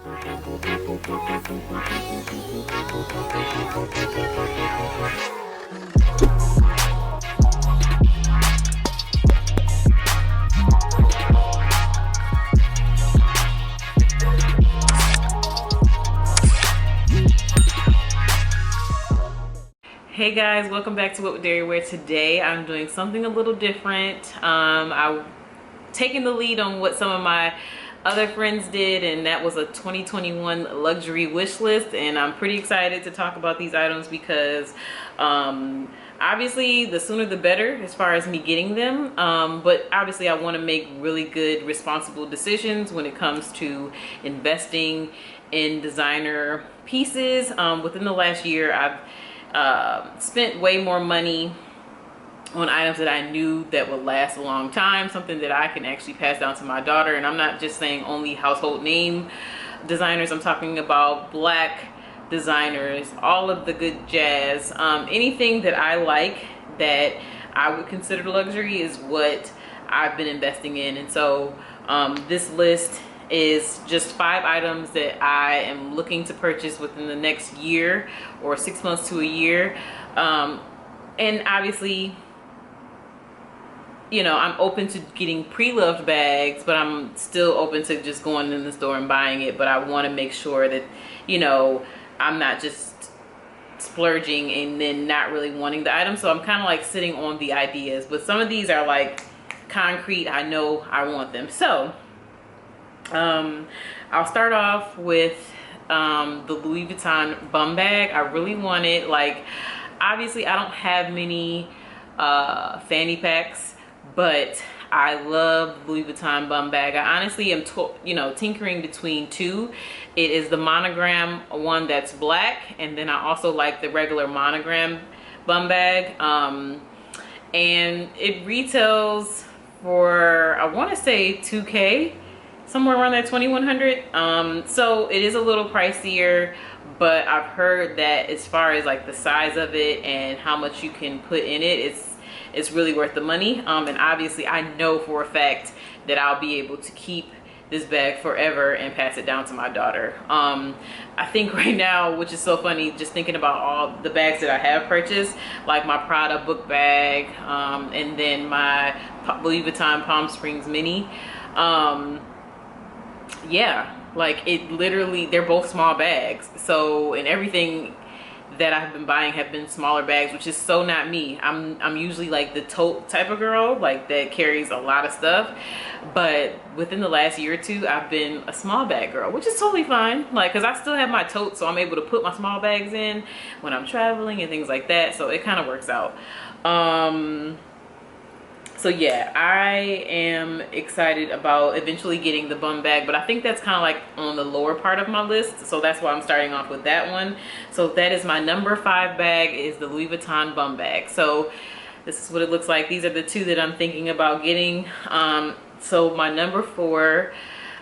Hey guys, welcome back to What Would Dairy Wear. Today I'm doing something a little different. I'm taking the lead on what some of my other friends did, and that was a 2021 luxury wish list, and I'm pretty excited to talk about these items because obviously the sooner the better as far as me getting them, but obviously I want to make really good responsible decisions when it comes to investing in designer pieces. Within the last year I've spent way more money on items that I knew that would last a long time, something that I can actually pass down to my daughter. And I'm not just saying only household name designers, I'm talking about black designers, all of the good jazz. Anything that I like that I would consider luxury is what I've been investing in. And so this list is just 5 items that I am looking to purchase within the next year or 6 months to a year. And obviously, you know, I'm open to getting pre-loved bags, but I'm still open to just going in the store and buying it. But I want to make sure that, you know, I'm not just splurging and then not really wanting the item. So I'm kind of like sitting on the ideas, but some of these are like concrete. I know I want them. So I'll start off with the Louis Vuitton Bum Bag. I really want it. Like, obviously I don't have many fanny packs, but I love Louis Vuitton Bum Bag. I honestly am tinkering between 2. It is the Monogram one that's black, and then I also like the regular Monogram Bum Bag, and it retails for, I want to say, $2K, somewhere around that, 2100. So it is a little pricier, but I've heard that as far as like the size of it and how much you can put in it, it's really worth the money. And obviously I know for a fact that I'll be able to keep this bag forever and pass it down to my daughter. I think right now, which is so funny, just thinking about all the bags that I have purchased, like my Prada book bag, and then my Louis Vuitton Palm Springs Mini, yeah, like it literally, they're both small bags. So, and everything that I've been buying have been smaller bags, which is so not me. I'm usually like the tote type of girl, like that carries a lot of stuff. But within the last year or 2, I've been a small bag girl, which is totally fine. Like, cause I still have my tote, so I'm able to put my small bags in when I'm traveling and things like that. So it kind of works out. So yeah, I am excited about eventually getting the bum bag, but I think that's kind of like on the lower part of my list. So that's why I'm starting off with that one. So that is my number 5 bag, is the Louis Vuitton Bum Bag. So this is what it looks like. These are the 2 that I'm thinking about getting. So my number 4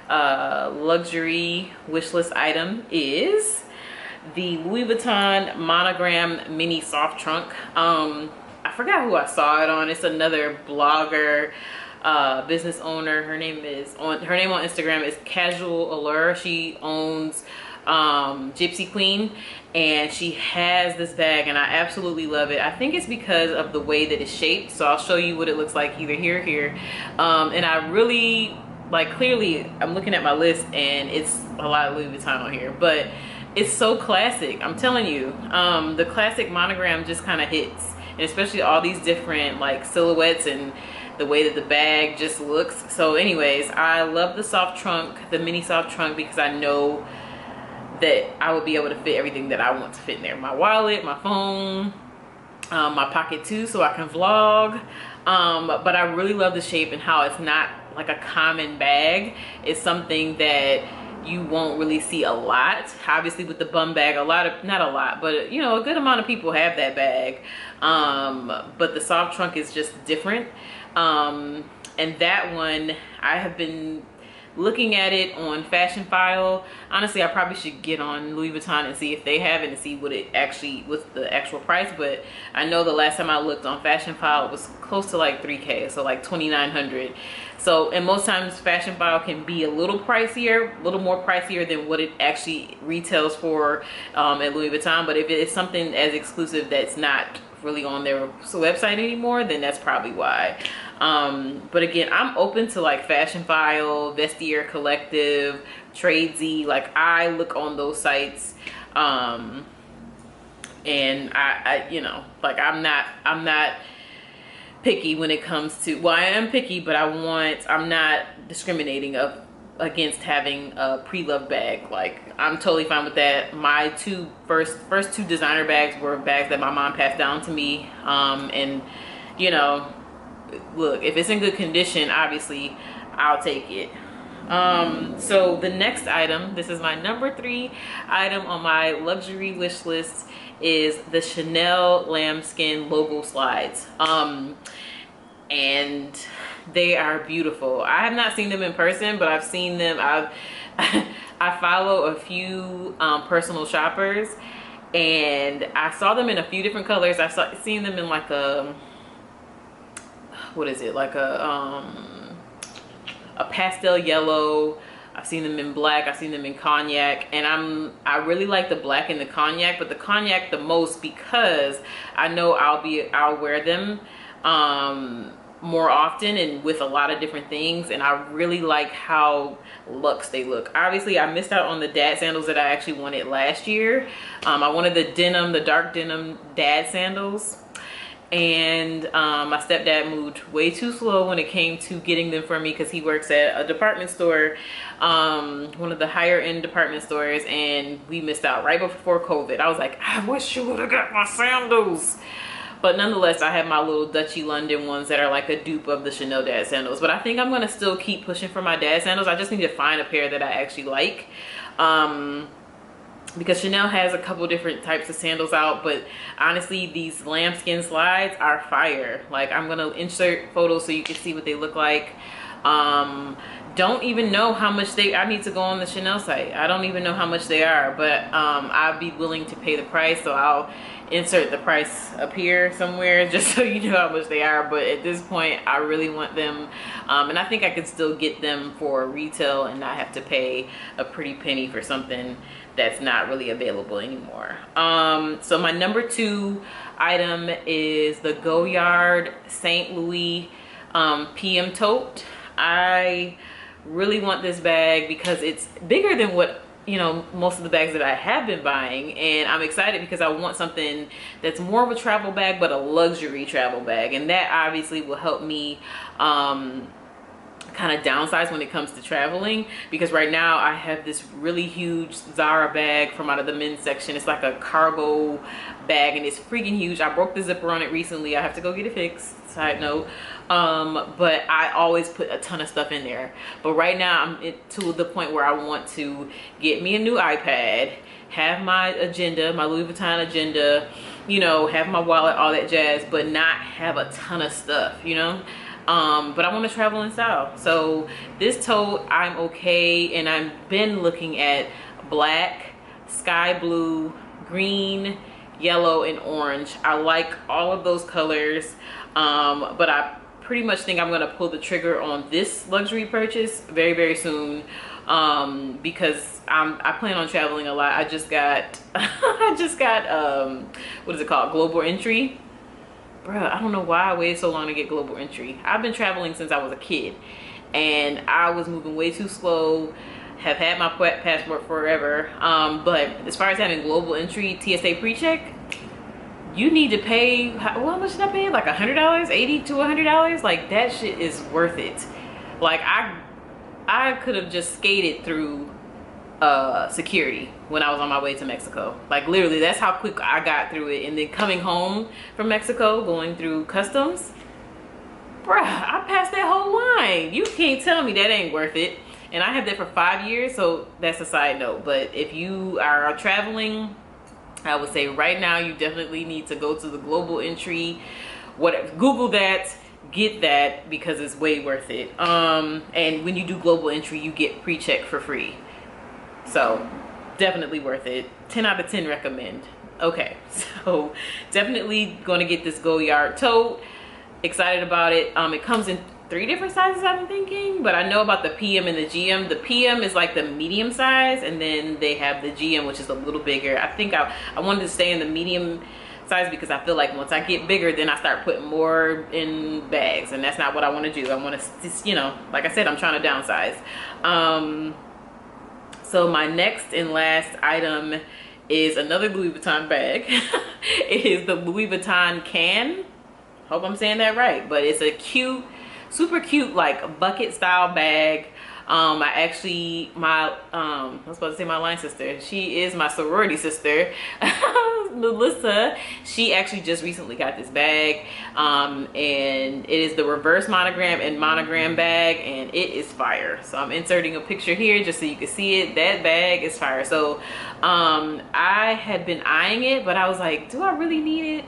luxury wish list item is the Louis Vuitton Monogram Mini Soft Trunk. I forgot who I saw it on. It's another blogger, business owner. Her name on Instagram is Casual Allure. She owns Gypsy Queen, and she has this bag, and I absolutely love it. I think it's because of the way that it's shaped. So I'll show you what it looks like either here or here. And I really like, clearly I'm looking at my list and it's a lot of Louis Vuitton on here, but it's so classic. I'm telling you, the classic monogram just kind of hits. And especially all these different like silhouettes and the way that the bag just looks. So anyways, I love the soft trunk, the mini soft trunk, because I know that I will be able to fit everything that I want to fit in there. My wallet, my phone, my pocket too, so I can vlog. But I really love the shape and how it's not like a common bag. It's something that you won't really see a lot. Obviously with the bum bag, not a lot, but you know, a good amount of people have that bag. But the soft trunk is just different. And that one, I have been looking at it on Fashion File. Honestly, I probably should get on Louis Vuitton and see if they have it and see what's the actual price. But I know the last time I looked on Fashion File, it was close to like 3K, so like 2,900. So, and most times Fashion File can be a little pricier, a little more pricier than what it actually retails for at Louis Vuitton. But if it's something as exclusive that's not really on their website anymore, then that's probably why. But again, I'm open to like Fashion File, Vestiaire Collective, Tradesy. Like I look on those sites, and I you know, like I'm not picky when it comes to, well, I am picky, but I'm not discriminating against having a pre-loved bag. Like I'm totally fine with that. My first two designer bags were bags that my mom passed down to me, and you know, look, if it's in good condition, obviously I'll take it. So the next item, this is my number 3 item on my luxury wish list, is the Chanel Lambskin logo slides. And they are beautiful. I have not seen them in person, but I've seen them. I follow a few personal shoppers, and I saw them in a few different colors. I've seen them in like a, what is it, like a pastel yellow. I've seen them in black, I've seen them in cognac, and I really like the black and the cognac, but the cognac the most because I know I'll wear them more often and with a lot of different things, and I really like how luxe they look. Obviously, I missed out on the Dad Sandals that I actually wanted last year. I wanted the denim, the dark denim Dad Sandals. And my stepdad moved way too slow when it came to getting them for me, because he works at a department store, one of the higher end department stores, and we missed out right before COVID. I was like, I wish you would have got my sandals. But nonetheless, I have my little Dutchy London ones that are like a dupe of the Chanel Dad Sandals. But I think I'm going to still keep pushing for my Dad Sandals. I just need to find a pair that I actually like. Because Chanel has a couple different types of sandals out, but honestly, these lambskin slides are fire. Like, I'm gonna insert photos so you can see what they look like. Don't even know how much I need to go on the Chanel site. I don't even know how much they are, but I'd be willing to pay the price, so I'll insert the price up here somewhere just so you know how much they are. But at this point, I really want them, and I think I could still get them for retail and not have to pay a pretty penny for something that's not really available anymore. So my number 2 item is the Goyard St. Louis PM Tote. I really want this bag because it's bigger than what, you know, most of the bags that I have been buying, and I'm excited because I want something that's more of a travel bag, but a luxury travel bag, and that obviously will help me kind of downsize when it comes to traveling, because right now I have this really huge Zara bag from out of the men's section. It's like a cargo bag and it's freaking huge. I broke the zipper on it recently. I have to go get it fixed, side note. But I always put a ton of stuff in there. But right now I'm to the point where I want to get me a new iPad, have my agenda, my Louis Vuitton agenda, you know, have my wallet, all that jazz, but not have a ton of stuff, you know. But I want to travel in style. So this tote, I'm okay, and I've been looking at black, sky blue, green, yellow, and orange. I like all of those colors, but I pretty much think I'm gonna pull the trigger on this luxury purchase very, very soon, because I plan on traveling a lot. I just got what is it called, global entry. Bruh, I don't know why I waited so long to get global entry. I've been traveling since I was a kid, and I was moving way too slow. Have had my passport forever, but as far as having global entry, TSA pre-check, you need to pay, well, how much did I pay? Like $100, $80 to $100. Like, that shit is worth it. Like, I could have just skated through security when I was on my way to Mexico. Like, literally, that's how quick I got through it. And then coming home from Mexico, going through customs, bruh, I passed that whole line. You can't tell me that ain't worth it. And I have that for 5 years, so that's a side note. But if you are traveling, I would say right now you definitely need to go to the global entry. Google that, get that because it's way worth it. And when you do global entry, you get pre-check for free. So definitely worth it. 10 out of 10 recommend. Okay, so definitely gonna get this Goyard Tote. Excited about it. It comes in 3 different sizes, I'm thinking, but I know about the PM and the GM. The PM is like the medium size, and then they have the GM, which is a little bigger. I think I wanted to stay in the medium size because I feel like once I get bigger, then I start putting more in bags, and that's not what I want to do. I want to, you know, like I said, I'm trying to downsize. So my next and last item is another Louis Vuitton bag. It is the Louis Vuitton can. Hope I'm saying that right, but it's a cute, super cute, like bucket style bag. I was about to say my line sister. She is my sorority sister, Melissa. She actually just recently got this bag, and it is the reverse monogram and monogram bag, and it is fire. So I'm inserting a picture here just so you can see it. That bag is fire. So I had been eyeing it, but I was like, do I really need it?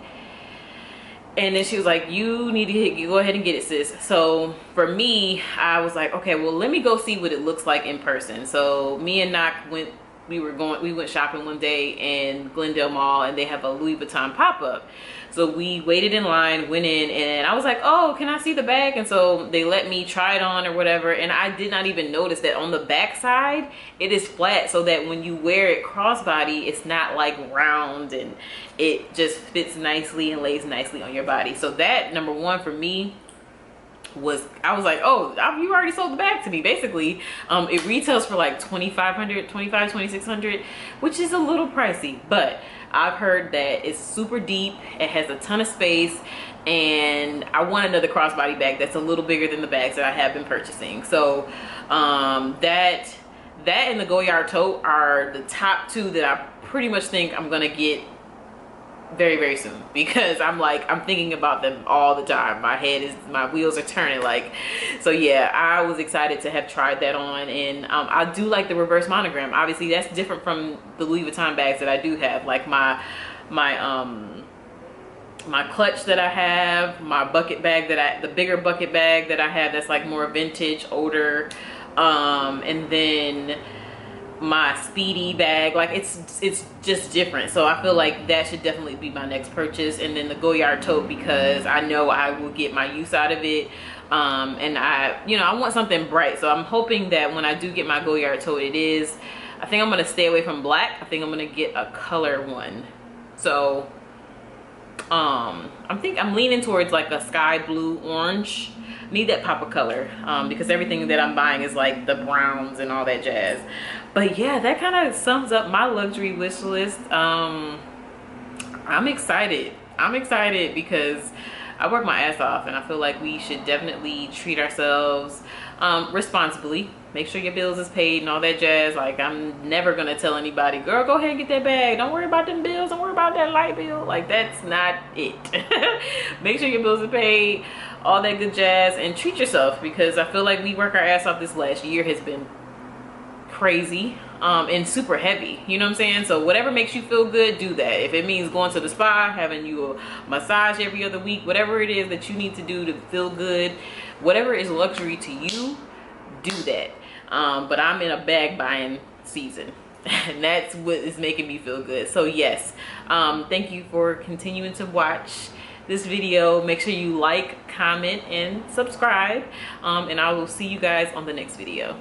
And then she was like, you need to go ahead and get it, sis. So for me, I was like, okay, well, let me go see what it looks like in person. So me and Nak we went shopping one day in Glendale Mall, and they have a Louis Vuitton pop-up. So we waited in line, went in, and I was like, oh, can I see the bag? And so they let me try it on or whatever, and I did not even notice that on the back side it is flat, so that when you wear it crossbody, it's not like round, and it just fits nicely and lays nicely on your body. So that, number one for me, I was like, oh, you already sold the bag to me, basically. It retails for like $2,600, which is a little pricey, but I've heard that it's super deep, it has a ton of space, and I want another crossbody bag that's a little bigger than the bags that I have been purchasing. So that and the Goyard Tote are the top 2 that I pretty much think I'm gonna get very, very soon, because I'm thinking about them all the time. My wheels are turning, like. So yeah, I was excited to have tried that on, and I do like the reverse monogram. Obviously that's different from the Louis Vuitton bags that I do have, like my clutch that I have, my bucket bag the bigger bucket bag that I have, that's like more vintage, older, and then my speedy bag. Like it's just different. So I feel like that should definitely be my next purchase. And then the Goyard Tote, because I know I will get my use out of it, and I want something bright. So I'm hoping that when I do get my Goyard Tote, I think I'm gonna stay away from black. I think I'm gonna get a color one. So I'm leaning towards like a sky blue orange. Need that pop of color, because everything that I'm buying is like the browns and all that jazz. But yeah, that kind of sums up my luxury wish list. I'm excited because I work my ass off, and I feel like we should definitely treat ourselves responsibly. Make sure your bills is paid and all that jazz. Like, I'm never gonna tell anybody, girl, go ahead and get that bag, don't worry about them bills, don't worry about that light bill. Like, that's not it. Make sure your bills are paid, all that good jazz, and treat yourself, because I feel like we work our ass off. This last year has been crazy, and super heavy, you know what I'm saying? So whatever makes you feel good, do that. If it means going to the spa, having you a massage every other week, whatever it is that you need to do to feel good, whatever is luxury to you, do that. But I'm in a bag buying season, and that's what is making me feel good. So yes, thank you for continuing to watch this video. Make sure you like, comment, and subscribe, and I will see you guys on the next video.